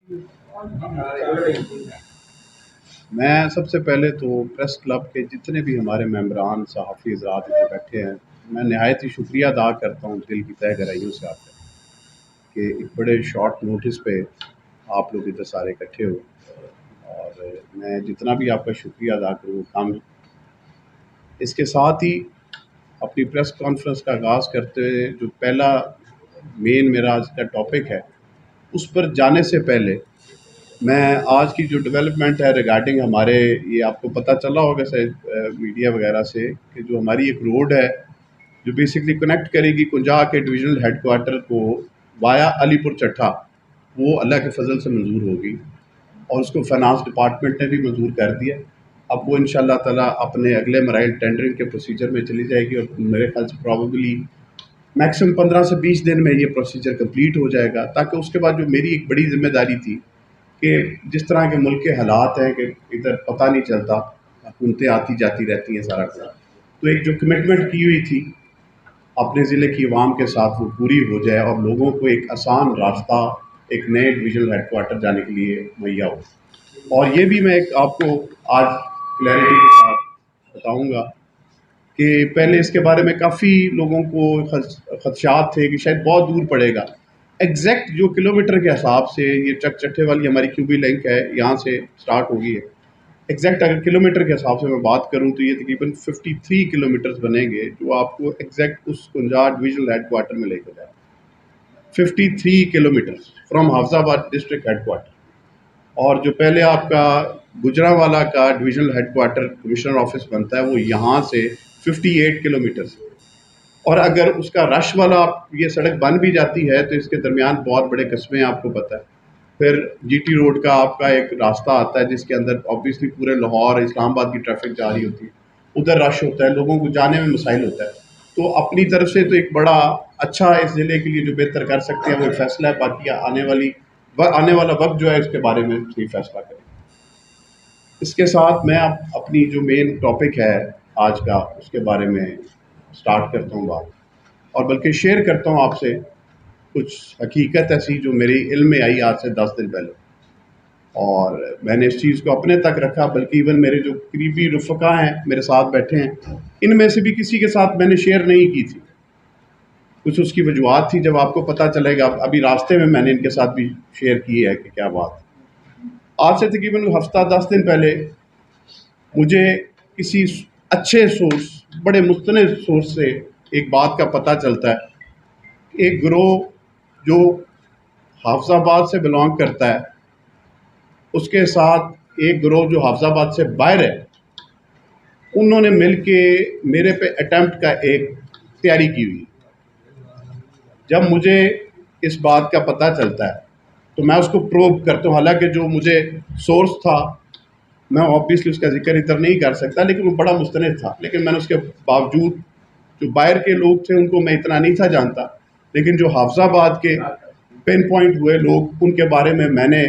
मैं सबसे पहले तो प्रेस क्लब के जितने भी हमारे मेंबरान सहाफ़ी हज़रात इधर बैठे हैं, मैं नहायत ही शुक्रिया अदा करता हूँ दिल की तहे गहराइयों से आपका कि एक बड़े शॉर्ट नोटिस पे आप लोग इधर सारे इकट्ठे हो। और मैं जितना भी आपका शुक्रिया अदा करूँ कम है। इसके साथ ही अपनी प्रेस कॉन्फ्रेंस का आगाज़ करते हुए जो पहला मेन मेरा आज का टॉपिक है, उस पर जाने से पहले मैं आज की जो डेवलपमेंट है रिगार्डिंग हमारे, ये आपको पता चला होगा शायद मीडिया वगैरह से, कि जो हमारी एक रोड है जो बेसिकली कनेक्ट करेगी कुंजा के डिविजनल हेडक्वार्टर को वाया अलीपुर चट्ठा, वो अल्लाह के फजल से मंजूर होगी और उसको फाइनेंस डिपार्टमेंट ने भी मंजूर कर दिया। अब वो इंशाल्लाह ताला अपने अगले मराइल टेंडरिंग के प्रोसीजर में चली जाएगी और मेरे ख्याल से प्रॉबेबली मैक्सिमम 15 से 20 दिन में ये प्रोसीजर कंप्लीट हो जाएगा, ताकि उसके बाद जो मेरी एक बड़ी जिम्मेदारी थी कि जिस तरह के मुल्क के हालात हैं कि इधर पता नहीं चलता, हुकूमतें आती जाती रहती हैं सारा कुछ, तो एक जो कमिटमेंट की हुई थी अपने ज़िले की आवाम के साथ वो पूरी हो जाए और लोगों को एक आसान रास्ता एक नए डिविजनल हेडक्वार्टर जाने के लिए मुहैया हो। और ये भी मैं एक आपको आज क्लैरिटी के साथ बताऊंगा कि पहले इसके बारे में काफ़ी लोगों को खदशात थे कि शायद बहुत दूर पड़ेगा। एग्जैक्ट जो किलोमीटर के हिसाब से ये चक चट्ठे वाली हमारी क्यूबी लिंक है, यहाँ से स्टार्ट होगी है। एग्जैक्ट अगर किलोमीटर के हिसाब से मैं बात करूँ तो ये तकरीबन 53 किलोमीटर्स बनेंगे, जो आपको एग्जैक्ट उस कुंजा डिविजनल हेडक्वार्टर में लेकर जाए। 53 kilometres from Hafizabad district headquarter. और जो पहले आपका गुजरांवाला का डिविजनल हेडक्वार्टर कमिश्नर ऑफिस बनता है, वो यहाँ से 58 किलोमीटर्स। और अगर उसका रश वाला ये सड़क बन भी जाती है तो इसके दरमियान बहुत बड़े कस्बे हैं, आपको पता है। फिर जीटी रोड का आपका एक रास्ता आता है जिसके अंदर ऑब्वियसली पूरे लाहौर इस्लामाबाद की ट्रैफिक जा रही होती है, उधर रश होता है, लोगों को जाने में मसाइल होता है। तो अपनी तरफ से तो एक बड़ा अच्छा इस ज़िले के लिए जो बेहतर कर सकते हैं वो फैसला है, बाकी आने वाला वक्त जो है इसके बारे में सही फैसला करें। इसके साथ मैं अब अपनी जो मेन टॉपिक है आज का उसके बारे में स्टार्ट करता हूँ बात, और बल्कि शेयर करता हूँ आपसे कुछ हकीकत ऐसी जो मेरी इल्म में आई आज से 10 दिन पहले, और मैंने इस चीज़ को अपने तक रखा, बल्कि इवन मेरे जो करीबी रुफ़क़ा हैं मेरे साथ बैठे हैं, इनमें से भी किसी के साथ मैंने शेयर नहीं की थी। कुछ उसकी वजूहत थी, जब आपको पता चलेगा। अभी रास्ते में मैंने इनके साथ भी शेयर की है कि क्या बात। आज से तकरीबन हफ्ता 10 दिन पहले मुझे किसी अच्छे सोर्स, बड़े मुस्तनद सोर्स से एक बात का पता चलता है। एक गिरोह जो हाफजाबाद से बिलोंग करता है, उसके साथ एक गिरोह जो हाफजाबाद से बाहर है, उन्होंने मिल के मेरे पे अटैम्प्ट का एक तैयारी की हुई। जब मुझे इस बात का पता चलता है तो मैं उसको प्रोब करता हूँ। हालांकि जो मुझे सोर्स था, मैं ऑब्वियसली उसका जिक्र इधर नहीं कर सकता, लेकिन वो बड़ा मुस्तनद था। लेकिन मैंने उसके बावजूद, जो बाहर के लोग थे उनको मैं इतना नहीं था जानता, लेकिन जो हाफजाबाद के पिन पॉइंट हुए लोग, उनके बारे में मैंने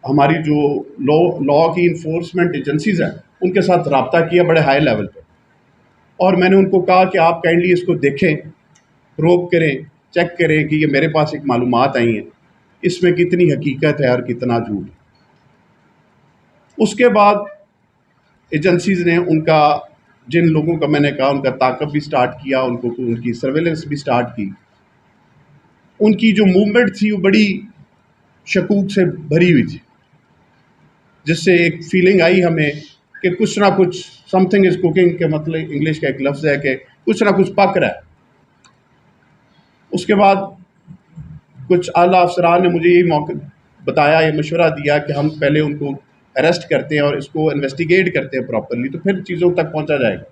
हमारी जो लॉ की इन्फोर्समेंट एजेंसीज़ हैं उनके साथ रब्ता किया बड़े हाई लेवल पे, और मैंने उनको कहा कि आप काइंडली इसको देखें, प्रोब करें, चेक करें कि ये मेरे पास एक मालूमात आई हैं, इसमें कितनी हकीकत है और कितना झूठ। उसके बाद एजेंसीज़ ने उनका, जिन लोगों का मैंने कहा, उनका ताक़ब भी स्टार्ट किया, उनको उनकी सर्वेलेंस भी स्टार्ट की। उनकी जो मूवमेंट थी वो बड़ी शकूक से भरी हुई थी, जिससे एक फीलिंग आई हमें कि कुछ ना कुछ समथिंग इज़ कुकिंग, के मतलब इंग्लिश का एक लफ्ज़ है कि कुछ ना कुछ पक रहा है। उसके बाद कुछ आला अफसरान ने मुझे यही मौका बताया, ये मशवरा दिया कि हम पहले उनको अरेस्ट करते हैं और इसको इन्वेस्टिगेट करते हैं प्रॉपरली, तो फिर चीज़ों तक पहुंचा जाएगा।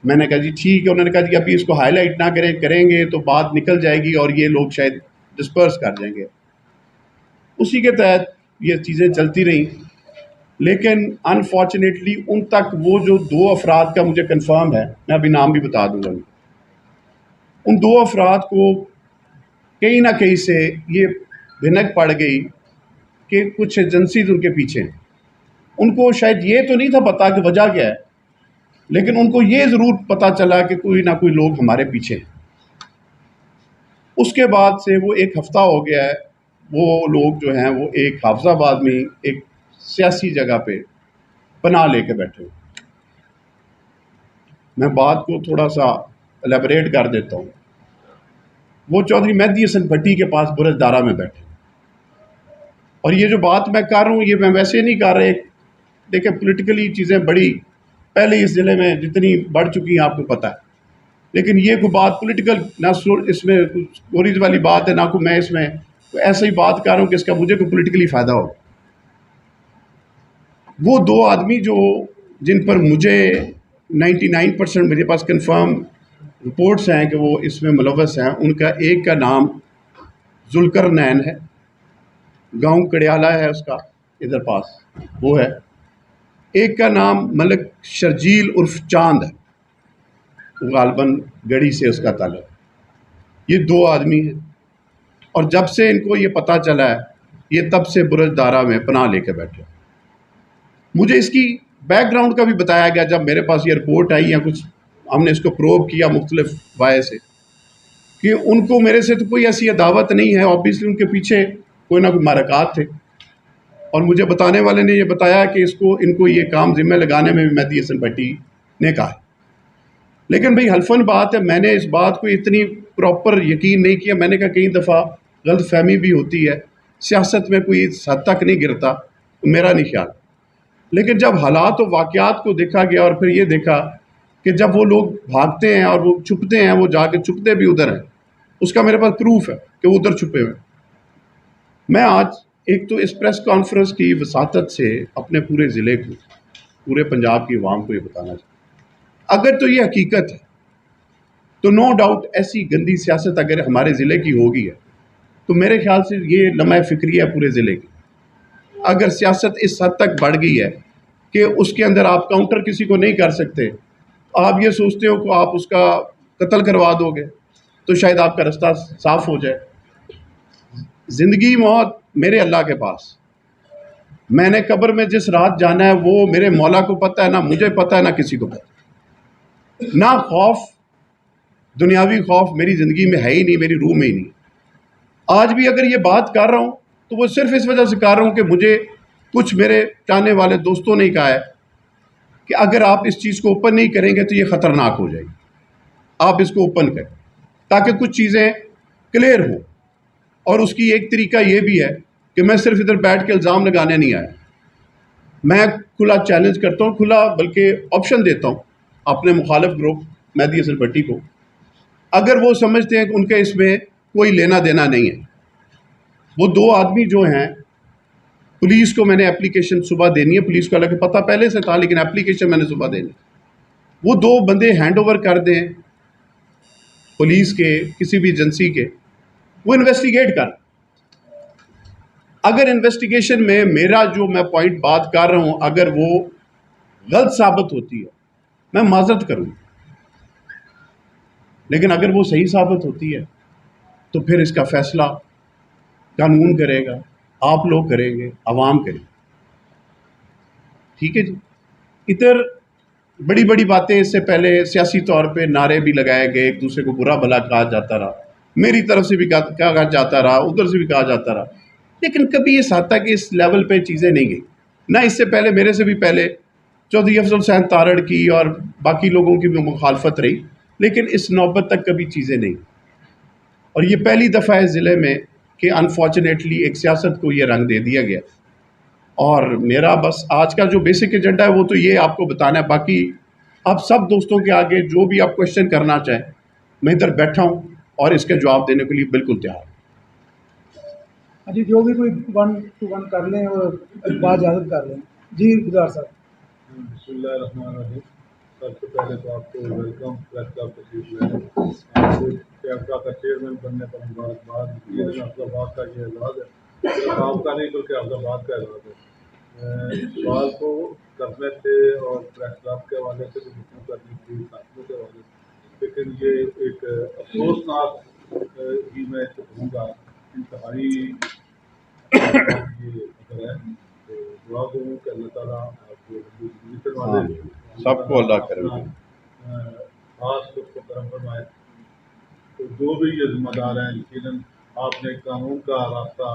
मैंने कहा जी ठीक है। उन्होंने कहा जी अभी इसको हाईलाइट ना करेंगे तो बात निकल जाएगी और ये लोग शायद डिस्पर्स कर देंगे। उसी के तहत ये चीज़ें चलती रहीं, लेकिन अनफॉर्चुनेटली उन तक वो जो 2 अफराद का मुझे कंफर्म है, मैं अभी नाम भी बता दूंगा, उन 2 अफराद को कहीं ना कहीं से ये भिनक पड़ गई कि कुछ एजेंसीज उनके पीछे हैं। उनको शायद ये तो नहीं था पता कि वजह क्या है, लेकिन उनको ये ज़रूर पता चला कि कोई ना कोई लोग हमारे पीछे हैं। उसके बाद से वो एक हफ़्ता हो गया है, वो लोग जो हैं वो एक हाफिजाबाद में एक सियासी जगह पे पनाह लेके बैठे हुए। मैं बात को थोड़ा सा एलेबरेट कर देता हूँ। वो चौधरी मेहदी हसन भट्टी के पास बुरजदारा में बैठे, और ये जो बात मैं कर रहा हूँ ये मैं वैसे नहीं कर रहा। देखिए पॉलिटिकली चीज़ें बड़ी पहले इस ज़िले में जितनी बढ़ चुकी हैं आपको पता है, लेकिन ये कोई बात पॉलिटिकल ना इसमें कुछ स्टोरीज वाली बात है, ना कोई मैं इसमें ऐसे ही बात कर रहा हूँ कि इसका मुझे कोई पॉलिटिकली फ़ायदा हो। वो दो आदमी जो जिन पर मुझे 99% मेरे पास कंफर्म रिपोर्ट्स हैं कि वो इसमें मुलव्वस हैं, उनका एक का नाम जुल्करनैन है, गांव कड़ियाला है उसका, इधर पास वो है। एक का नाम मलिक शर्जील उर्फ चांद है, गालबन गढ़ी से उसका ताल्लुक। ये दो आदमी हैं, और जब से इनको ये पता चला है ये तब से बुरजदारा में पनाह लेके बैठे। मुझे इसकी बैकग्राउंड का भी बताया गया जब मेरे पास ये रिपोर्ट आई या कुछ हमने इसको प्रोब किया मुख्तलिफ वाये से, कि उनको मेरे से तो कोई ऐसी अदावत नहीं है। ऑब्वियसली उनके पीछे कोई ना कोई मारकात थे, और मुझे बताने वाले ने ये बताया कि इनको ये काम जिम्मे लगाने में भी मेहदी हसन भट्टी ने कहा है। लेकिन भाई हल्फन बात है, मैंने इस बात को इतनी प्रॉपर यकीन नहीं किया। मैंने कहा कई दफ़ा गलत फहमी भी होती है, सियासत में कोई इस हद तक नहीं गिरता, तो मेरा नहीं ख्याल। लेकिन जब हालात और वाक़यात को देखा गया और फिर ये देखा कि जब वो लोग भागते हैं और वो छुपते हैं, वो जाके छुपते भी उधर हैं, उसका मेरे पास प्रूफ है कि वो उधर छुपे हुए। मैं आज एक तो इस प्रेस कॉन्फ्रेंस की वसातत से अपने पूरे ज़िले को, पूरे पंजाब की आवाम को ये बताना चाहता, अगर तो ये हकीकत है तो नो डाउट ऐसी गंदी सियासत अगर हमारे ज़िले की होगी है तो मेरे ख्याल से ये लम्हा फ़िक्री है पूरे ज़िले की। अगर सियासत इस हद तक बढ़ गई है कि उसके अंदर आप काउंटर किसी को नहीं कर सकते, आप ये सोचते हो कि आप उसका कत्ल करवा दोगे तो शायद आपका रास्ता साफ हो जाए। ज़िंदगी मौत मेरे अल्लाह के पास, मैंने कब्र में जिस रात जाना है वो मेरे मौला को पता है, ना मुझे पता है ना किसी को पता। ना खौफ, दुनियावी खौफ मेरी ज़िंदगी में है ही नहीं, मेरी रूह में ही नहीं। आज भी अगर ये बात कर रहा हूँ तो वो सिर्फ इस वजह से कर रहा हूँ कि मुझे कुछ मेरे चाहने वाले दोस्तों ने कहा है कि अगर आप इस चीज़ को ओपन नहीं करेंगे तो ये ख़तरनाक हो जाएगी, आप इसको ओपन करें ताकि कुछ चीज़ें क्लियर हो। और उसकी एक तरीका ये भी है कि मैं सिर्फ इधर बैठ के इल्ज़ाम लगाने नहीं आया, मैं खुला चैलेंज करता हूँ, खुला बल्कि ऑप्शन देता हूँ अपने मुखालिफ ग्रुप मेहदी हसन भट्टी को, अगर वो समझते हैं कि उनके इसमें कोई लेना देना नहीं है। वो दो आदमी जो हैं, पुलिस को मैंने एप्लीकेशन सुबह देनी है, पुलिस को हालांकि पता पहले से था लेकिन एप्लीकेशन मैंने सुबह देनी। वो दो बंदे हैंड ओवर कर दें पुलिस के, किसी भी एजेंसी के, वो इन्वेस्टिगेट कर। अगर इन्वेस्टिगेशन में मेरा जो मैं पॉइंट बात कर रहा हूँ अगर वो गलत साबित होती है मैं माजरत करूँगा, लेकिन अगर वो सही साबित होती है तो फिर इसका फैसला कानून करेगा, आप लोग करेंगे, आवाम करेंगे। ठीक है जी। इधर बड़ी बड़ी बातें, इससे पहले सियासी तौर पे नारे भी लगाए गए, एक दूसरे को बुरा भला कहा जाता रहा, मेरी तरफ से भी कहा जाता रहा, उधर से भी कहा जाता रहा, लेकिन कभी इस हद तक इस लेवल पे चीज़ें नहीं गई। ना इससे पहले, मेरे से भी पहले चौधरी अफजल हुसैन तारड़ की और बाकी लोगों की भी मुखालफत रही, लेकिन इस नौबत तक कभी चीज़ें नहीं। और ये पहली दफ़ा है ज़िले में कि अनफॉर्चुनेटली एक सियासत को ये रंग दे दिया गया। और मेरा बस आज का जो बेसिक एजेंडा है वो तो ये आपको बताना है। बाकी आप सब दोस्तों के आगे जो भी आप क्वेश्चन करना चाहें, मैं इधर बैठा हूँ और इसके जवाब देने के लिए बिल्कुल तैयार हूँ। जी, जो भी कोई 1 to 1 कर लें और बात ज़्यादा कर लें। जी गुजार साहब। बिस्मिल्लाहिर्रहमानिर्रहीम। सबसे पहले तो आपको वेलकम प्रेस क्लब तशरीफ लाए। कैमरा का चेयरमैन बनने पर मुबारकबाद। अफजाबाद का ये एजाज़ है, आपका नहीं बल्कि अफजाबाद का एजाज़ है। सवाल को करने से और प्रेस क्लब के हवाले से भी गुफ्तगू करनी थी, साथियों के हवाले से, लेकिन ये एक अफसोसनाक ही मैं इसे कहूँगा, इंतहाई ये अगर है तो दुआ दूँ कि अल्लाह ताला आपको सबको अल्लाह करें। खास उसको करम फरमाए। तो जो भी ये जिम्मेदार हैं, यकीनन आपने कानून का रास्ता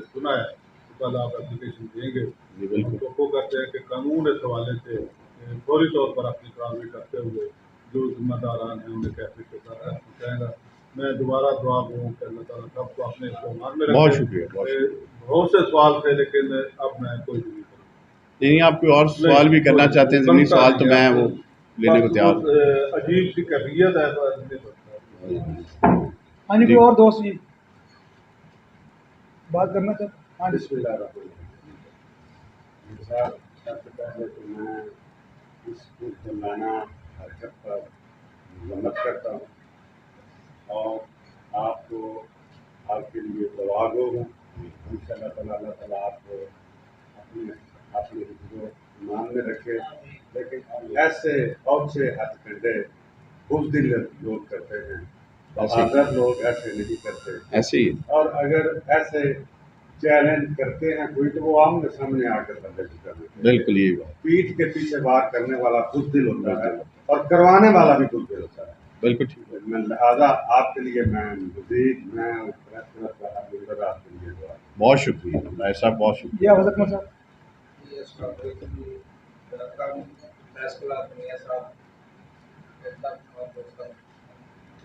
चुना है, तो कल आप एप्लीकेशन देंगे। जी बिल्कुल। हम तो करते हैं कि कानून इस हवाले से फौरी तौर पर अपनी कार्रवाई करते हुए जो जिम्मेदारान हैं उन्हें कैसे के साथ पहुँचाएगा। मैं दोबारा दुआ दूँ कि अल्लाह ताला सबको अपने ईमान में बहुत रखे। शुक्रिया, बहुत शुक्रिया। बहुत से सवाल थे, लेकिन अब मैं कोई भी नहीं करूँगा। नहीं, आप कोई और सवाल भी करना चाहते हैं ज़मीनी सवाल, तो मैं वो लेने को तैयार हूँ। अजीब सी कैफियत है, बस नहीं बनता। हाँ जी, जी। कोई और दोस्त जी बात करना चाहते? हाँ जी, साहब, सबसे पहले तो मैं इस मुसलमाना हरकत पर मजम्मत करता हूँ और आपको आपके लिए दुआ गो हूँ। इंशाअल्लाह ताला अल्लाह ताला आपको अपने ईमान में रखे। लेकिन ऐसे बहुत से हथकंडे बुज़दिल लोग करते हैं, बहादुर लोग ऐसे नहीं करते। ऐसे ही और अगर ऐसे चैलेंज करते हैं कोई, तो वो आमने सामने आकर बंदे कर देते हैं। बिल्कुल, ये बात पीठ के पीछे बात करने वाला बुज़दिल होता है और करवाने वाला भी बुज़दिल होता है। बिल्कुल ठीक है। मैं लिहाजा आपके लिए मैं आपके लिए दुआ। बहुत शुक्रिया भाई साहब, बहुत जी शुक्रिया। आप हजरत साहब।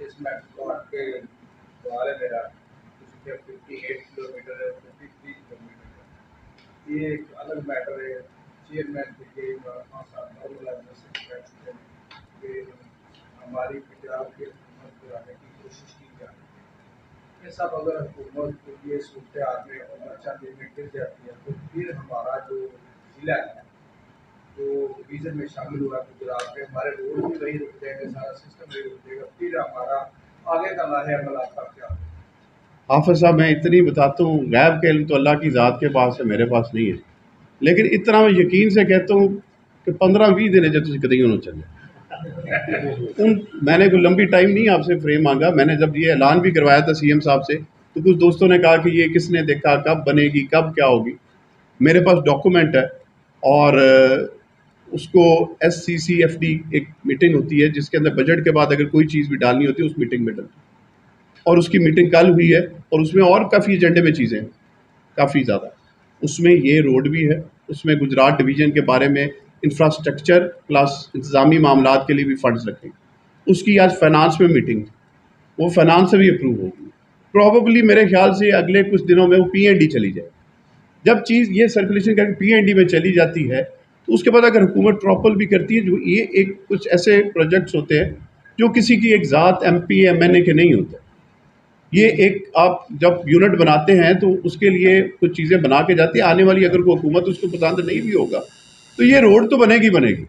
इसमें प्लॉट के सवाल है मेरा, उसके 58 किलोमीटर है, 53 किलोमीटर है। ये एक अलग मैटर है। चेयरमैन के लिए 5-7 बैठ चुके हैं कि हमारी पंजाब की हुकूमत कराने की कोशिश की जा रही है। ये सब अगर हुकूमत को ये सूरत हाल में और अच्छा दिन में गिर जाती है, तो फिर हमारा जो ज़िला है जो डिवीज़न में शामिल हुआ गुजरात में, हमारे रोड भी वही रुक जाएंगे, सारा सिस्टम वही रुक जाएगा। फिर हमारा आगे का लाहे अमल आपका क्या होगा? हाफिज़ साहब, मैं इतनी बताता हूँ, गैब के इल्म तो अल्लाह की ज़ात के पास है, मेरे पास नहीं है। लेकिन इतना मैं यकीन से कहता हूँ कि 15-20 दिन है जो कदम होना चाहिए। मैंने कोई लंबी टाइम नहीं आपसे फ्रेम मांगा। मैंने जब ये ऐलान भी करवाया था सीएम साहब से, तो कुछ दोस्तों ने कहा कि ये किसने देखा, कब बनेगी, कब क्या होगी। मेरे पास डॉक्यूमेंट है और उसको SCCFD एक मीटिंग होती है जिसके अंदर बजट के बाद अगर कोई चीज़ भी डालनी होती है उस मीटिंग में डलती है, और उसकी मीटिंग कल हुई है और उसमें और काफ़ी एजेंडे में चीज़ें हैं, काफ़ी ज़्यादा। उसमें ये रोड भी है, उसमें गुजरात डिवीज़न के बारे में इंफ्रास्ट्रक्चर प्लस इंतज़ामी मामलात के लिए भी फंड्स रखें। उसकी आज फाइनेंस में मीटिंग थी, वो फाइनेंस से भी अप्रूव होगी। प्रॉबेबली मेरे ख्याल से अगले कुछ दिनों में वो PND चली जाए। जब चीज़ ये सर्कुलेशन करके PND में चली जाती है, तो उसके बाद अगर हुकूमत प्रॉपर भी करती है, जो ये एक कुछ ऐसे प्रोजेक्ट्स होते हैं जो किसी की एक ज़ात MP MNA के नहीं होते। ये एक आप जब यूनिट बनाते हैं तो उसके लिए कुछ चीज़ें बना के जाती है, आने वाली अगर कोई हुकूमत उसको पसंद नहीं भी होगा तो ये रोड तो बनेगी बनेगी।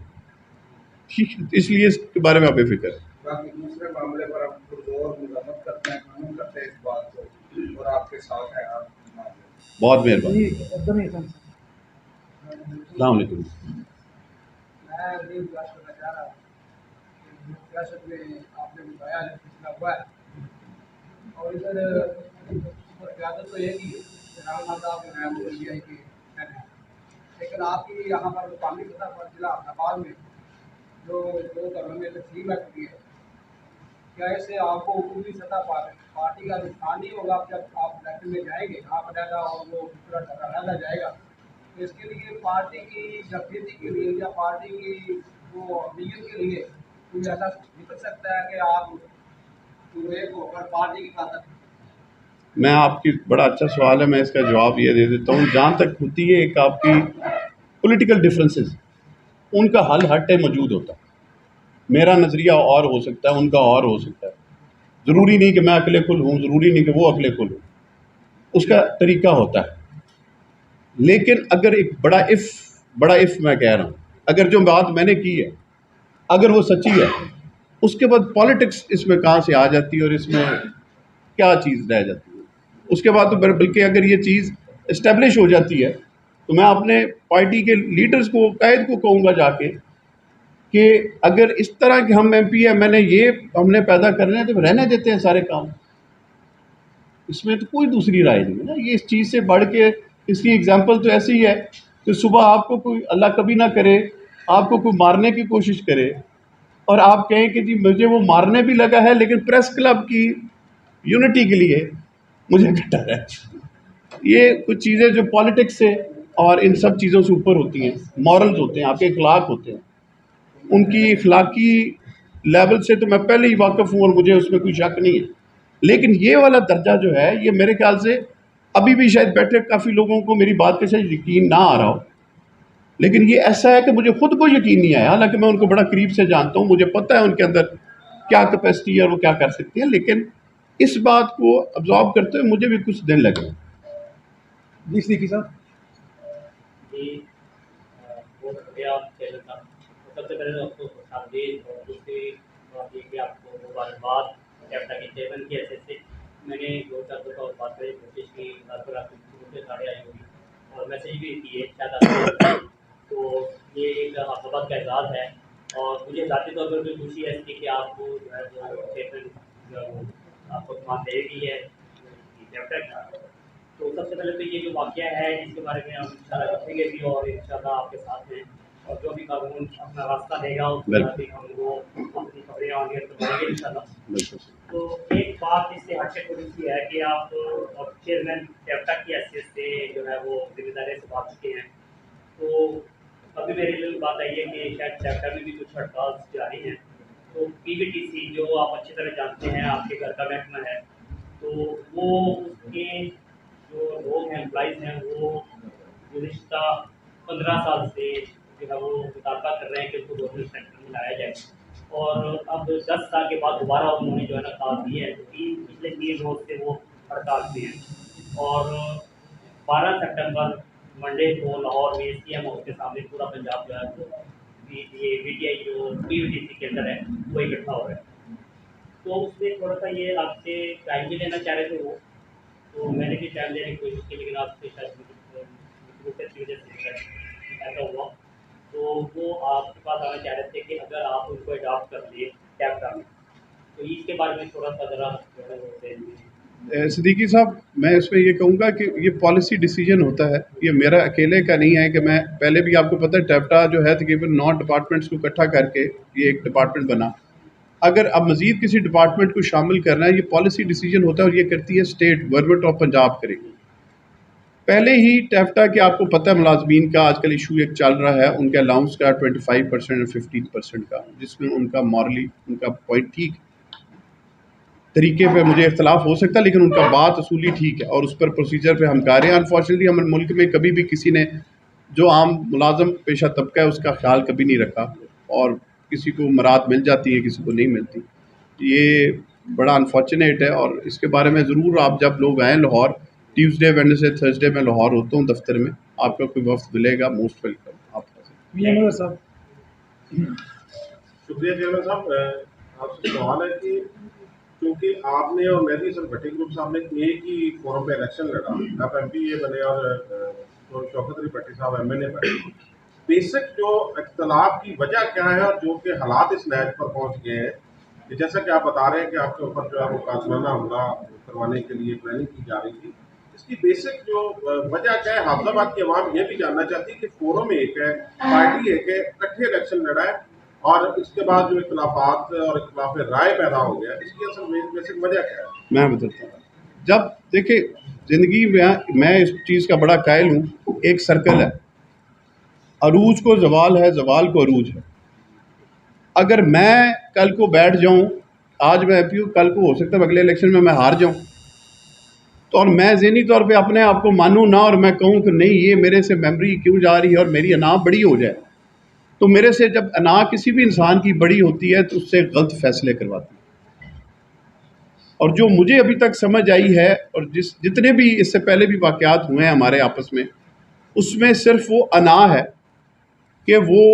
ठीक, इसलिए इसके बारे में आप बेफिक्र है। बाकी दूसरे मामले पर हम पुरजोर मुज़ाहमत करते हैं, कानून करते हैं इस बात को, और आपके साथ हैं आप इस मामले में। बहुत मेहरबानी। जी एकदम ही सर। अस्सलाम वालेकुम। मैं ये बात करना चाह रहा हूँ कि जो सियासत में आपने बताया है पिछला हुआ है, और इधर क़यादत तो यही है रामनाथ साहब हैं PI के हैं, लेकिन आपकी यहाँ पर मुकामी सतह पर जिला अहमदाबाद में जो 2 धर्मों में तकसीम है चुकी है, क्या इससे आपको ऊपरी सतह पर पार्टी का नुकसान नहीं होगा जब आप इलेक्शन में जाएंगे, आप रहेगा और वो दूसरा टकराना जाएगा? तो इसके लिए पार्टी की गतिविधि के लिए या पार्टी की वो नीयत के लिए कोई ऐसा निकल सकता है कि आप एक होकर पार्टी की खातर? मैं आपकी बड़ा अच्छा सवाल है, मैं इसका जवाब ये दे देता हूँ। जहाँ तक होती है एक आपकी पॉलिटिकल डिफरेंसेस, उनका हल हर टाइम मौजूद होता है। मेरा नज़रिया और हो सकता है, उनका और हो सकता है। ज़रूरी नहीं कि मैं अकेले कुल हूँ, ज़रूरी नहीं कि वो अकेले कुल हूँ, उसका तरीका होता है। लेकिन अगर एक बड़ा इफ़ मैं कह रहा हूँ, अगर जो बात मैंने की है अगर वो सच्ची है, उसके बाद पॉलिटिक्स इसमें कहाँ से आ जाती है और इसमें क्या चीज़ रह जाती है। उसके बाद तो बल्कि अगर ये चीज़ इस्टेब्लिश हो जाती है तो मैं अपने पार्टी के लीडर्स को कायद को कहूँगा जाके कि अगर इस तरह के हम MP MNA ये हमने पैदा करने हैं तो रहने देते हैं सारे काम। इसमें तो कोई दूसरी राय नहीं है ना। ये इस चीज़ से बढ़ के इसकी एग्जाम्पल तो ऐसी ही है कि सुबह आपको कोई अल्लाह कभी ना करे आपको कोई मारने की कोशिश करे और आप कहें कि जी मुझे वो मारने भी लगा है, लेकिन प्रेस क्लब की यूनिटी के लिए मुझे डर है। ये कुछ चीज़ें जो पॉलिटिक्स से और इन सब चीज़ों से ऊपर होती हैं, मॉरल्स होते हैं, आपके अखलाक होते हैं, उनकी अखलाकी लेवल से तो मैं पहले ही वाकिफ़ हूँ और मुझे उसमें कोई शक नहीं है। लेकिन ये वाला दर्जा जो है, ये मेरे ख्याल से अभी भी शायद बैठे काफ़ी लोगों को मेरी बात पे शायद यकीन ना आ रहा हो, लेकिन ये ऐसा है कि मुझे खुद को यकीन नहीं आया। हालांकि मैं उनको बड़ा करीब से जानता हूँ, मुझे पता है उनके अंदर क्या कैपेसिटी है और वो क्या कर सकती हैं, लेकिन इस बात को अब्जॉर्व करते हुए मुझे भी कुछ दिन लगे। जी सिद्दीकी साहब। जी बहुत शुक्रिया चैनल का। तो सबसे पहले तो आपको खुशामदीद और दूसरी बात ये कि आपको मुबारकबाद कैप्टा के चेयरमैन की हैसियत से। मैंने 2-4 दफ़ा और बात करने की कोशिश की, बात पर आपकी मुझे साढ़े आई होगी और मैसेज भी किए शायद आप तो ये एक आपका का एजाज़ है और मुझे ज़ाती तौर पर भी खुशी है इसकी कि आपको जो है वो चेयरमैन जो है वो आपको कमान दे दी है कैप्टा की। तो सबसे पहले तो ये जो वाक़या है इसके बारे में हम इंशाल्लाह लिखेंगे भी और इंशाल्लाह आपके साथ हैं और जो भी कानून अपना रास्ता देगा उसके मुताबिक हम वो अपनी खबरें आगे बढ़ेंगे इंशाल्लाह। तो एक बात इससे हटके थोड़ी सी है कि आप और चेयरमैन कैप्टा की हैसियत से जो है वो जिम्मेदारी से बात चुके हैं। तो अभी मेरे लिए बात आई है कि शायद कैप्टा में भी कुछ हड़ताल जारी हैं। तो पीवीटीसी जो आप अच्छी तरह जानते हैं आपके घर का महकमा है, तो वो उसके जो लोग हैं एम्प्लॉइज़ हैं वो गुज़िश्ता 15 साल से जो है वो मुतालबा कर रहे हैं कि उनको गवर्नमेंट सेक्टर में लाया जाए और अब 10 साल के बाद दोबारा उन्होंने जो है ना साथ दिया है। तो पिछले 3 रोज़ से वो हड़ताल पे हैं और 12 सितंबर मंडे को लाहौर में सीएम हाउस के सामने पूरा पंजाब जो है वो ये वीटीआई जो पीवीटीसी के अंदर है वो इकट्ठा हो रहा है। तो उसमें थोड़ा सा ये आपसे टाइम भी लेना चाह रहे थे वो, तो मैंने भी टाइम लेने की कोशिश की लेकिन आपसे शायद की वजह से ऐसा हुआ। तो वो आपके पास आना चाह रहे थे कि अगर आप उनको अडॉप्ट कर लिए कैप्टा में, तो इसके बारे में थोड़ा सा ज़रा जो है वो दें। सिद्दीकी साहब, मैं इसमें ये कहूँगा कि ये पॉलिसी डिसीजन होता है, ये मेरा अकेले का नहीं है कि मैं पहले भी आपको पता है टैप्टा जो है तकरीबन 9 डिपार्टमेंट्स को इकट्ठा करके ये एक डिपार्टमेंट बना। अगर अब मज़ीद किसी डिपार्टमेंट को शामिल करना है, ये पॉलिसी डिसीजन होता है और ये करती है स्टेट गवर्नमेंट ऑफ पंजाब करेगी। पहले ही टैफ्टा के आपको पता है मुलाजमीन का आजकल इशू एक चल रहा है, उनके अलाउंस का 25% और 15% का, जिसमें उनका मॉरली उनका पॉइंट ठीक तरीके पे मुझे इख्तलाफ हो सकता है, लेकिन उनका बात असूली ठीक है और उस पर प्रोसीजर पे हम कार्य हैं। अनफॉर्चुनेटली हमारे मुल्क में कभी भी किसी ने जो आम मुलाजम पेशा तबका है उसका ख्याल कभी नहीं रखा और किसी को मराद मिल जाती है, किसी को नहीं मिलती। ये बड़ा अनफॉर्चुनेट है और इसके बारे में ज़रूर आप जब लोग आएँ लाहौर, ट्यूसडे वेडनेसडे थर्सडे में लाहौर होता हूँ दफ्तर में, आपका कोई वफ्द मिलेगा, मोस्ट वेलकम आपका। मियां नूर साहब। शुक्रिया चेयरमैन साहब। आपसे सवाल है कि क्योंकि आपने और मैं भी सर भट्टी ग्रुप साहब ने एक ही फोरम पे इलेक्शन लड़ा, आप एमपी बने और शौकत अली भट्टी साहब एमएनए बने। बेसिक जो इख्तलाफ की वजह क्या है और जो कि हालात इस नहज पर पहुंच गए हैं कि जैसा कि आप बता रहे हैं कि आपके ऊपर जो है वो कानूनाना हमला करवाने के लिए प्लानिंग की जा रही थी, इसकी बेसिक जो वजह क्या है? हाफिजाबाद की आवाम ये भी जानना चाहती है कि फोरम एक है, पार्टी एक है, इकट्ठे इलेक्शन लड़ा है और इसके बाद जो इख्तलाफात और इख्तलाफ राय पैदा हो गया, इसकी असल बेसिक वजह क्या है? मैं बताता हूँ। जब देखिए ज़िंदगी में मैं इस चीज़ का बड़ा कायल हूँ, एक सर्कल है, अरूज को ज़वाल है, ज़वाल को अरूज है। अगर मैं कल को बैठ जाऊँ, आज मैं एमपी हूँ, कल को हो सकता है अगले इलेक्शन में मैं हार जाऊँ, तो और मैं ज़हनी तौर पे अपने आप को मानूँ ना और मैं कहूँ कि नहीं ये मेरे से मेमोरी क्यों जा रही है और मेरी अना बड़ी हो जाए, तो मेरे से जब अना किसी भी इंसान की बड़ी होती है तो उससे गलत फैसले करवाती है। और जो मुझे अभी तक समझ आई है और जितने भी इससे पहले भी वाक़यात हुए हैं हमारे आपस में, उसमें सिर्फ वो अना है कि वो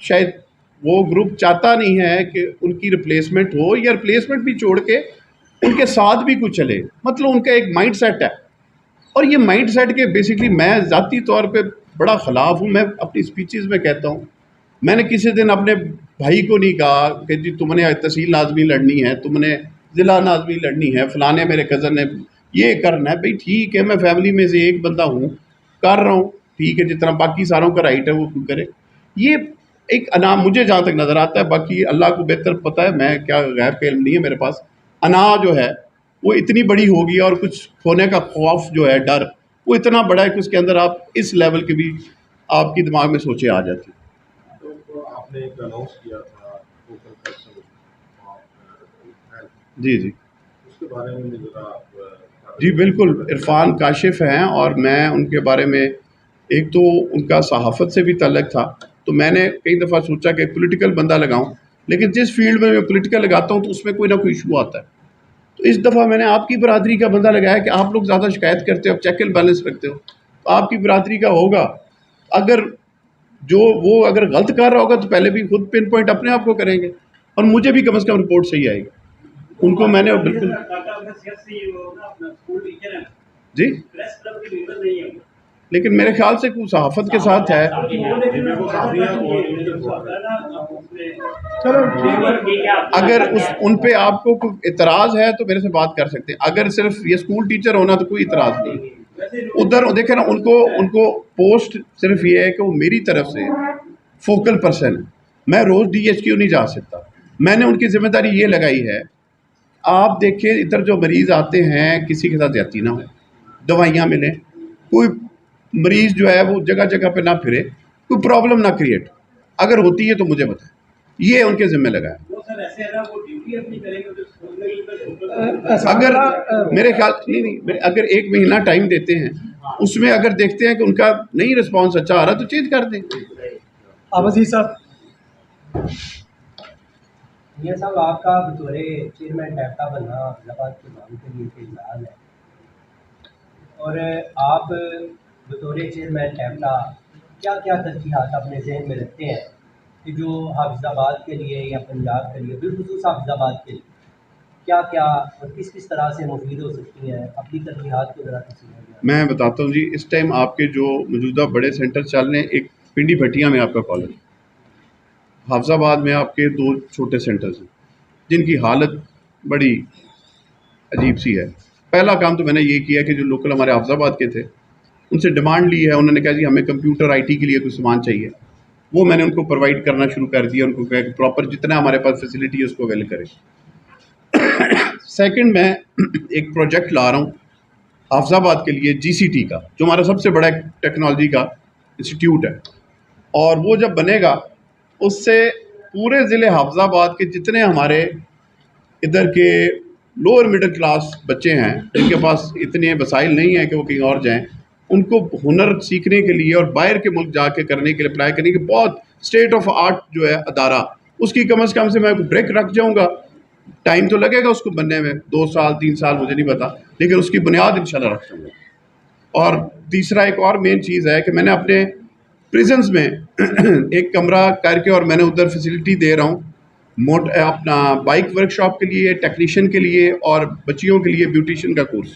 शायद वो ग्रुप चाहता नहीं है कि उनकी रिप्लेसमेंट हो या रिप्लेसमेंट भी छोड़ के उनके साथ भी कुछ चले, मतलब उनका एक माइंड सेट है। और ये माइंड सेट के बेसिकली मैं ज़ाती तौर पे बड़ा ख़िलाफ़ हूँ। मैं अपनी स्पीचेस में कहता हूँ, मैंने किसी दिन अपने भाई को नहीं कहा कि जी तुमने तहसील नाज़मी लड़नी है, तुमने ज़िला नाज़मी लड़नी है, फ़लाने मेरे कज़न ने ये करना है। भाई ठीक है, मैं फैमिली में से एक बंदा हूँ, कर रहा हूँ, ठीक है, जितना बाकी सारों का राइट है वो करे। ये एक अना मुझे जहाँ तक नज़र आता है, बाकी अल्लाह को बेहतर पता है, मैं क्या गैर का इल्म नहीं है मेरे पास। अना जो है वो इतनी बड़ी होगी और कुछ खोने का खौफ जो है, डर, वो इतना बड़ा है कि उसके अंदर आप इस लेवल की भी आपकी दिमाग में सोचे आ जाती है। तो आपने एक अनाउंस किया था वोकल पर्सन, जी जी उसके बारे में भी ज़रा आप जी बिल्कुल, इरफान काशिफ हैं और मैं उनके बारे में, एक तो उनका सहाफ़त से भी तल्लुक़ था, तो मैंने कई दफ़ा सोचा कि पॉलिटिकल बंदा लगाऊँ, लेकिन जिस फ़ील्ड में मैं पॉलिटिकल लगाता हूँ तो उसमें कोई ना कोई इशू आता है। तो इस दफ़ा मैंने आपकी बरादरी का बंदा लगाया कि आप लोग ज़्यादा शिकायत करते हो, आप चेक एंड बैलेंस रखते हो, तो आपकी बरादरी का होगा। अगर वो अगर गलत कर रहा होगा तो पहले भी खुद पिन पॉइंट अपने आप को करेंगे और मुझे भी कम से कम रिपोर्ट सही आएगी। उनको मैंने बिल्कुल जी, लेकिन मेरे ख्याल से कुछ सहाफ़त के साथ है। चलो अगर उन पे आपको कोई इतराज़ है तो मेरे से बात कर सकते हैं। अगर सिर्फ ये स्कूल टीचर होना तो कोई इतराज़ नहीं। उधर देखें ना, उनको पोस्ट सिर्फ ये है कि वो मेरी तरफ से फोकल पर्सन है, मैं रोज़ DHQ नहीं जा सकता। मैंने उनकी जिम्मेदारी ये लगाई है, आप देखें इधर जो मरीज़ आते हैं किसी के साथ ज़्यादती ना हो, दवाइयाँ मिलें, कोई मरीज़ जो है वो जगह जगह पे ना फिरे, कोई प्रॉब्लम ना क्रिएट, अगर होती है तो मुझे बताएं, ये उनके ज़िम्मे लगा है। अगर मेरे ख्याल नहीं, अगर 1 महीना टाइम देते हैं, उसमें अगर देखते हैं कि उनका नहीं रिस्पॉन्स अच्छा आ रहा तो चेंज कर दें। अजीज साहब, मियां साहब, आपका बतौर चेयरमैन टैप्टा बनना फैसलाबाद के नाम के लिए एक इज़्ज़ाज़ है, और आप बतौर चेयरमैन टैप्टा क्या क्या तरजीहात अपने जहन में रखते हैं कि जो हाफिज़ाबाद के लिए या पंजाब के लिए, बिलखुसूस हाफिज़ाबाद के लिए क्या क्या और किस किस तरह से मुफीद हो सकती हैं, अपनी तरजीहात को ज़रा तफसील में। मैं बताता हूँ जी, इस टाइम आपके जो मौजूदा बड़े सेंटर चल रहे हैं, एक पिंडी भटिया में आपका कॉलेज, हाफिज़ाबाद में आपके 2 छोटे सेंटर्स हैं जिनकी हालत बड़ी अजीब सी है। पहला काम तो मैंने ये किया कि जो लोकल हमारे हाफिज़ाबाद के थे उनसे डिमांड ली है, उन्होंने कहा जी हमें कंप्यूटर IT के लिए कुछ सामान चाहिए, वो मैंने उनको प्रोवाइड करना शुरू कर दिया। उनको कहा कि प्रॉपर जितना हमारे पास फैसिलिटी है उसको अवेल करें। सेकंड, मैं एक प्रोजेक्ट ला रहा हूँ हाफिज़ाबाद के लिए GCT का, जो हमारा सबसे बड़ा टेक्नोलॉजी का इंस्टीट्यूट है, और वो जब बनेगा उससे पूरे ज़िले हाफिज़ाबाद के जितने हमारे इधर के लोअर मिडिल क्लास बच्चे हैं जिनके पास इतने वसाइल नहीं है कि वो कहीं और जाएं, उनको हुनर सीखने के लिए और बाहर के मुल्क जाके करने के लिए अप्लाई करने के बहुत स्टेट ऑफ आर्ट जो है अदारा, उसकी कम से कम से मैं ब्रेक रख जाऊँगा। टाइम तो लगेगा उसको बनने में, 2 साल 3 साल मुझे नहीं पता, लेकिन उसकी बुनियाद इंशाल्लाह रख जाऊँगा। और तीसरा एक और मेन चीज़ है कि मैंने अपने प्रिजन्स में एक कमरा करके और मैंने उधर फैसिलिटी दे रहा हूँ अपना बाइक वर्कशॉप के लिए, टेक्नीशियन के लिए और बच्चियों के लिए ब्यूटिशियन का कोर्स,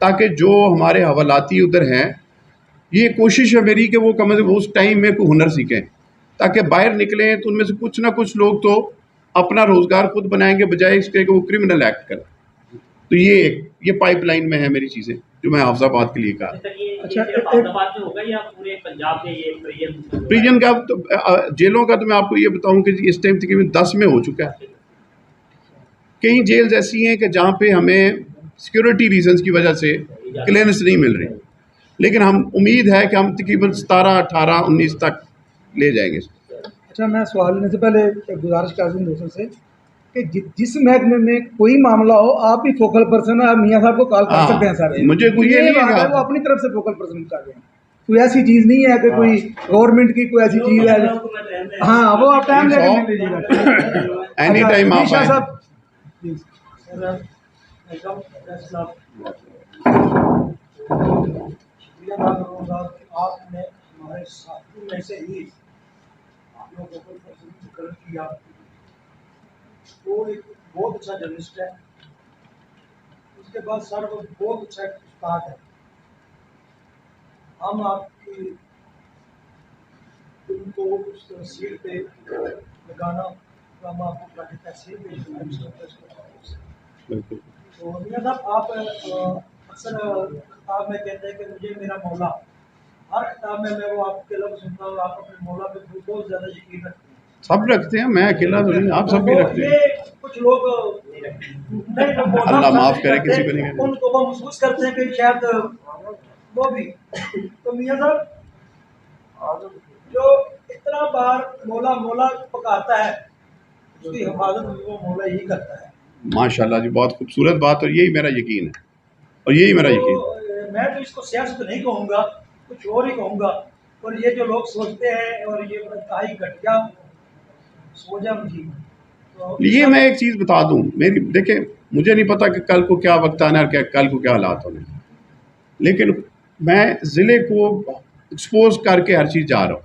ताकि जो हमारे हवालाती उधर हैं, ये कोशिश है मेरी कि वो कम से कम उस टाइम में कोई हुनर सीखें, ताकि बाहर निकलें तो उनमें से कुछ ना कुछ लोग तो अपना रोज़गार खुद बनाएंगे, बजाय इसके कि वो क्रिमिनल एक्ट करें। तो ये पाइपलाइन में है मेरी चीज़ें जो मैं हाफिज़ाबाद के लिए कहा। अच्छा, हाफिज़ाबाद में होगा या पूरे पंजाब में ये प्रिजन का तो जेलों का तो मैं आपको ये बताऊं कि इस टाइम तकरीबन 10 में हो चुका है। कई जेल्स ऐसी हैं कि जहाँ पे हमें सिक्योरिटी रीजंस की वजह से क्लियरेंस नहीं मिल रही, लेकिन हम उम्मीद है कि हम तकरीबन 17, 18, 19 तक ले जाएंगे। अच्छा, मैं सवाल लेने से पहले एक गुजारिश कर दूँ दोस्तों से कि जिस महकमे में कोई मामला हो, आप ही फोकल पर्सन है, आप मियाँ साहब को कॉल कर सकते हैं सर। मुझे कोई ये नहीं बात है, है वो अपनी तरफ से फोकल पर्सन कर रहे हैं, कोई ऐसी चीज़ नहीं है कि कोई गवर्नमेंट की कोई ऐसी चीज़ है। हाँ, वो आप टाइम लेकर मिल लीजिएगा एनी टाइम आप शाह आएं। साहब। आपने हमारे साथियों में से ही आप लोगों को मुकर्रर किया, वो एक बहुत अच्छा जर्नलिस्ट है, उसके बाद सर वो बहुत अच्छा उस्ताद है। हम आपकी उनको उस तहसील पे लगाना, तो हम आपको अपनी तहसील पे। तो मियां साहब, आप अक्सर किताब में कहते हैं कि मुझे मेरा मौला, हर किताब में मैं वो आपके लफ्ज़ सुनता हूँ, आप अपने मौला पे बहुत ज़्यादा यकीन रखते हैं। सब रखते हैं, मैं अकेला तो नहीं, आप सब भी रखते हैं। ये कुछ लोग नहीं, वो बोलना अल्लाह पसंद माफ नहीं करे, करते, किसी को नहीं कहना। उनको वो महसूस करते हैं कि शायद वो भी। तो मियाँ साहब, जो इतना बार मौला मौला पकाता है, उसकी हिफाजत भी वो मौला ही करता है। माशाल्लाह जी, बहुत खूबसूरत बात, और यही मेरा यकीन है, और यही मेरा यकीन। तो मैं तो इसको सियासत नहीं कहूँगा, कुछ और ही कहूँगा। और ये जो लोग सोचते हैं और ये इंतहाई घटिया सोच है उनकी, तो इस ये सब मैं एक चीज़ बता दूं, मेरी देखें, मुझे नहीं पता कि कल को क्या वक्त आना है और क्या कल को क्या हालात होने, लेकिन मैं ज़िले को एक्सपोज करके हर चीज़ जा रहा हूँ।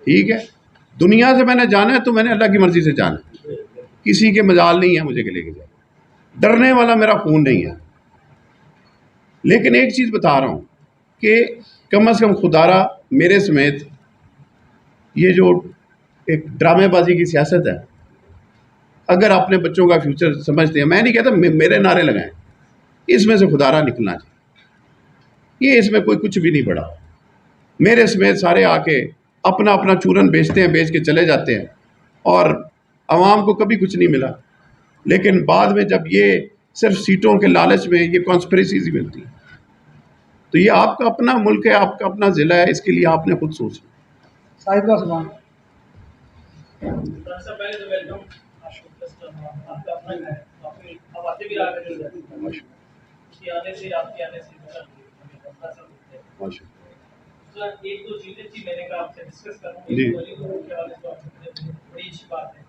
ठीक है, दुनिया से मैंने जाना है तो मैंने अल्लाह की मर्ज़ी से जाना है, किसी के मजाल नहीं है मुझे कि लेके जाए, डरने वाला मेरा खून नहीं है। लेकिन एक चीज़ बता रहा हूँ कि कम से कम खुदारा मेरे समेत ये जो एक ड्रामेबाजी की सियासत है, अगर अपने बच्चों का फ्यूचर समझते हैं, मैं नहीं कहता मेरे नारे लगाएं, इसमें से खुदारा निकलना चाहिए। ये इसमें कोई कुछ भी नहीं पड़ा, मेरे समेत सारे आके अपना अपना चूरन बेचते हैं, बेच के चले जाते हैं, और आवाम को कभी कुछ नहीं मिला। लेकिन बाद में जब ये सिर्फ सीटों के लालच में ये कॉन्स्पिरेसीज ही मिलती है, तो ये आपका अपना मुल्क है, आपका अपना ज़िला है, इसके लिए आपने खुद सोचना। साहिब का समान सबसे पहले तो वेलकम आपको, जस्ट आपका अपना घर है, तो आप आते भी आ रहे हैं, उसके आने से आपके आने से मेरा हमें बहुत सा मिलता है। माशाल्लाह। सर एक दो चीजें थी मैंने कहा आपसे डिस्कस करूँ, जी। एक वाली तो के हवाले से आपने बड़ी अच्छी बात है।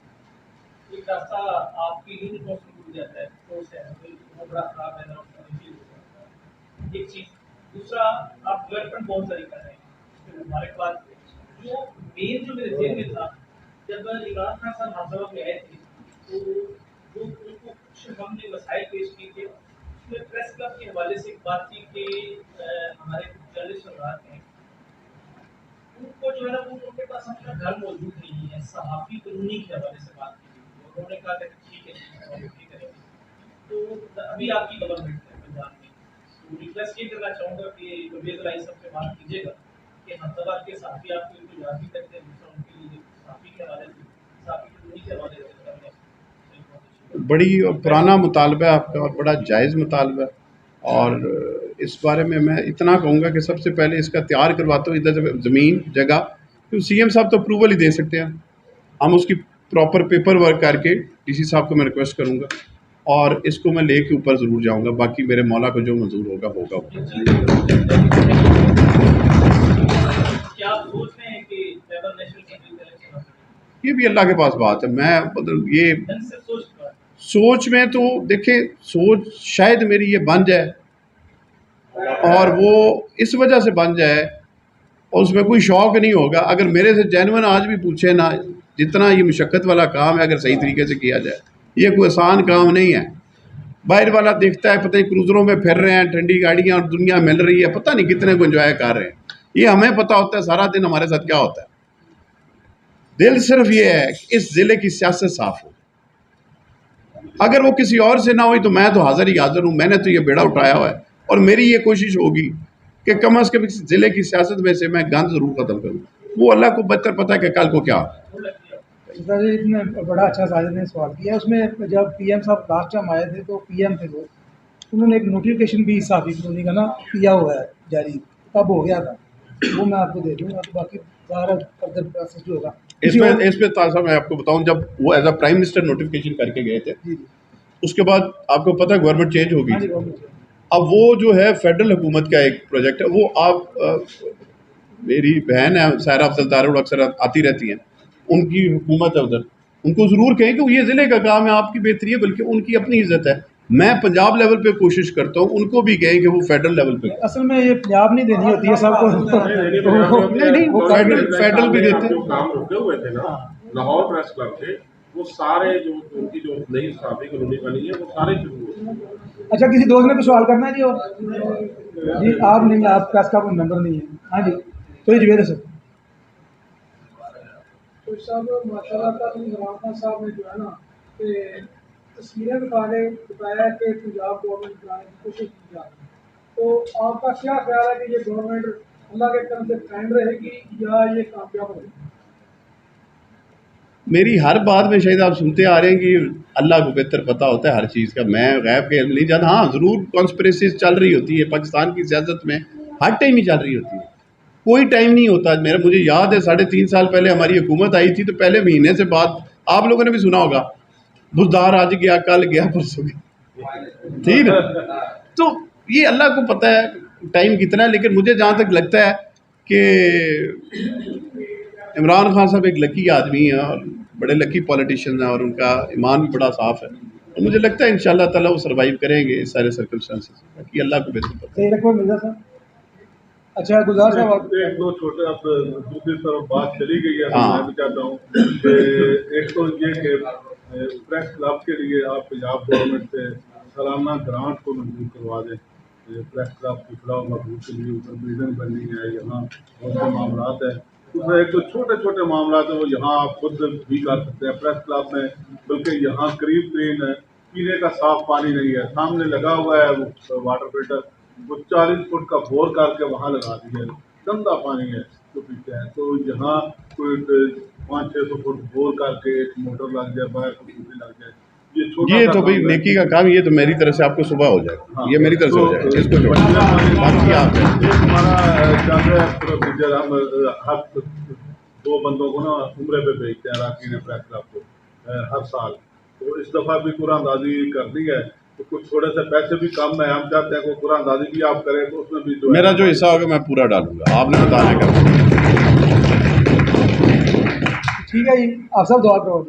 एक रास्ता आपकी ही को टूट जाता है, तो से वो बड़ा खराब है ना, एक चीज। दूसरा, आप डेवलपमेंट बहुत सारी कर रहे हैं हमारे पास। जो मेन जो मेरे जेल में था, जब इमरान खान साहब हाथरस में आए थे, तो जो उनको कुछ हमने मसाइल पेश किए थे, उसमें प्रेस क्लब के हवाले से एक बात थी कि हमारे जर्नलिस्ट हजरात हैं, उनको जो है ना, वो उनके पास अपना घर मौजूद नहीं है, सहाफ़ी कानूनी के हवाले से बात की थी। उन्होंने कहा कि ठीक है, ठीक है। तो अभी आपकी गवर्नमेंट है पंजाब में, तो रिक्वेस्ट ये करना चाहूँगा कि परवेज़ राय साहब से बात कीजिएगा कि हमदर्द के साथी आपको इनको याद भी करते हैं, दूसरा उनके लिए साफ़ी के हवाले से, साफ़ी कानूनी के हवाले से बड़ी पुराना मुतालबा है आपका, और बड़ा जायज़ मुतालबा है, और इस बारे में मैं इतना कहूँगा कि सबसे पहले इसका तैयार करवाता हूँ, इधर से ज़मीन जगह, तो सीएम साहब तो अप्रूवल ही दे सकते हैं, हम उसकी प्रॉपर पेपर वर्क करके डीसी साहब को मैं रिक्वेस्ट करूँगा, और इसको मैं लेके ऊपर ज़रूर जाऊँगा, बाकी मेरे मौला को जो मंजूर होगा होगा। क्या आप सोच रहे हैं कि ट्राइबल नेशनल कमेटी ये भी अल्लाह के पास बात है, मैं मतलब ये से सोच में तो देखें, सोच शायद मेरी ये बन जाए, और वो इस वजह से बन जाए, और उसमें कोई शौक़ नहीं होगा। अगर मेरे से जेन्युइन आज भी पूछे ना, जितना ये मुशक्क़त वाला काम है, अगर सही तरीके से किया जाए, ये कोई आसान काम नहीं है। बाहर वाला देखता है, पता नहीं क्रूज़रों में फिर रहे हैं, ठंडी गाड़ियाँ और दुनिया मिल रही है, पता नहीं कितने को एंजॉय कर रहे हैं। ये हमें पता होता है सारा दिन हमारे साथ क्या होता है। दिल सिर्फ ये है कि इस ज़िले की सियासत साफ़ हो। अगर वो किसी और से ना हुई तो मैं तो हाज़िर ही हाज़िर हूँ, मैंने तो ये बेड़ा उठाया हुआ है, और मेरी ये कोशिश होगी कि कम से कम इस ज़िले की सियासत में से मैं गंद ज़रूर ख़त्म करूँ। वो अल्लाह को बेहतर पता है कि कल को क्या। सर जी, इतने बड़ा अच्छा साजिद ने सवाल किया। उसमें जब पीएम साहब लास्ट टाइम आए थे, तो पीएम थे वो, उन्होंने एक नोटिफिकेशन भी साफ़ी कानूनी का ना किया हुआ है जारी, तब हो गया था, वो मैं आपको दे दूँगा। तो बाकी सारा फर्दर प्रोसेस जो होगा इसमें ताज़ा मैं आपको बताऊँ, जब वो as a prime minister notification करके गए थे, जी उसके बाद आपको पता है गवर्नमेंट चेंज हो हाँ गई। जी, गवर्नमेंट अब वो जो है फेडरल हुकूमत का एक प्रोजेक्ट है, वो आप मेरी बहन है सायरा अफजल दारुल, अक्सर आती रहती हैं, उनकी हुकूमत है उधर, उनको ज़रूर कहें कि ये ज़िले का काम है, आपकी बेहतरी है, बल्कि उनकी अपनी इज़्ज़त है। मैं पंजाब लेवल पे कोशिश करता हूँ, उनको भी कहें कि वो फेडरल लेवल पे। असल में ये पंजाब नहीं देनी होती है सबको, नहीं, वो फेडरल भी देते हैं। जो काम रुके हुए थे ना लाहौर प्रेस क्लब के, वो सारे जो उनकी जो नई साफी कॉलोनी बनी है, वो सारे शुरू हुए। अच्छा, किसी दोस्त ने कुछ सवाल करना है जी? और जी आप नहीं, आप प्रेस का कोई मेंबर नहीं है। हाँ जी, तो जुबेर सर। तो साहब माशाल्लाह का इमरान खान साहब ने जो है ना कि तस्वीरें बताया कि पंजाब गवर्नमेंट बनाने की कोशिश की जा रही है, तो आपका क्या ख्याल है कि ये गवर्नमेंट अल्लाह के करम से कायम रहेगी या ये कामयाब रहेगी? मेरी हर बात में शायद आप सुनते आ रहे हैं कि अल्लाह को बेहतर पता होता है हर चीज़ का, मैं गैब के इल्म नहीं जानता। हाँ ज़रूर कॉन्स्पिरेसीज चल रही होती है पाकिस्तान की सियासत में, हर टाइम ही चल रही होती है, कोई टाइम नहीं होता। मुझे याद है 3.5 साल पहले हमारी हुकूमत आई थी, तो पहले महीने से बाद आप लोगों ने भी सुना होगा, बुजदार आज गया, कल गया, परसों गया, ठीक है। तो ये अल्लाह को पता है टाइम कितना है, लेकिन मुझे जहाँ तक लगता है कि इमरान खान साहब एक लकी आदमी हैं और बड़े लकी पॉलिटिशियन हैं, और उनका ईमान भी बड़ा साफ़ है, और मुझे लगता है इंशाल्लाह ताला वो सर्वाइव करेंगे इस सारे सर्कमस्टांसेस, बाकी अल्लाह को बेहतर पता है। सही रखो मिर्जा साहब। अच्छा गुलजार साहब, आप एक दो छोटे, अब दूसरी तरफ बात चली गई है, हाँ। मैं भी चाहता हूँ कि एक तो ये कि प्रेस क्लब के लिए आप पंजाब गवर्नमेंट से सालाना ग्रांट को मंजूर करवा दें। प्रेस क्लब की फलाह मखलूक के लिए ऊपर बिल्डिंग बननी है, यहाँ बहुत से मामला है, उसमें एक तो छोटे छोटे मामला है वो यहाँ आप खुद भी कर सकते हैं प्रेस क्लब में, बल्कि यहाँ करीब करीब पीने का साफ पानी नहीं है, सामने लगा हुआ है वो वाटर फिल्टर, वो 40 फुट का बोर करके वहाँ लगा दिया है, गंदा पानी है तो पीते हैं। तो यहाँ कोई 500-600 फुट बोर करके एक मोटर लग जाए, बाहर को लग जाए, ये तो भाई नेकी का काम, ये तो मेरी तरफ से आपको सुबह हो जाएगा। हाँ, ये मेरी तरफ से हो जाएगा, इसको बाकी आप हमारा चल रहा है प्रोसीजर, हम हर 2 बंदों को ना उम्रे पे भेजते हैं अरकान प्रेस क्लब को हर साल, तो इस दफ़ा भी कुरानंदाजी कर दी है, तो कुछ थोड़े से पैसे भी कम है, हम चाहते हैं कि कुरानंदाजी भी आप करें, तो उसमें भी मेरा जो हिस्सा होगा मैं पूरा डालूंगा, आपने बताना का। ठीक है जी, आप सब दुआ करो।